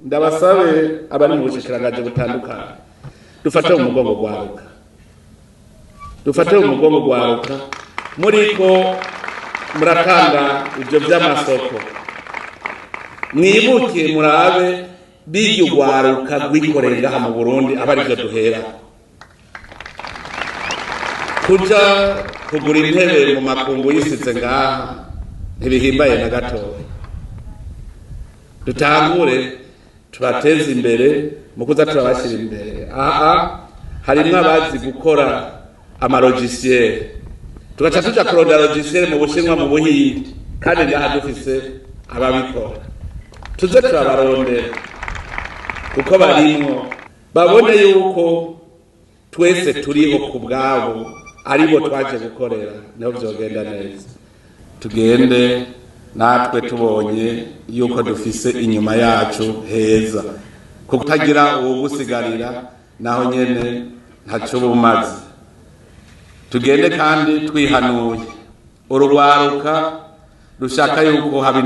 ndabasabe abari mu bushikiranganje butandukanye dufate mu mugongo urwaruka, dufate mu mugongo urwaruka muriko muratanga ibyo by'amasoko, mwibuke murabe bijya urwaruka rwikoreye ngaha mu Burundi abari byo duhera kuja kugura intebe mu makungu yisize ngaha ntibihimbaye na gatoya. Dutangure tubateze imbere mu kuza turabashira imbere. Harimwo abazi gukora amalogiciel, tugaca tuja kurondera logiciel mu Bushinwa mu Buhindi, kandi ngaha dufise ababikora. Tuze turabarondera kuko barimwo babone yuko twese turiho ku bwabo aribo twaje gukorera, niho vyogenda neza. Tugende natwe tubonye yuko dufise inyuma yacu heza, kuko utagira uwugusigarira naho nyene ntaco bumaze. Tugende kandi twihanuye, urwaruka rushaka yuko haba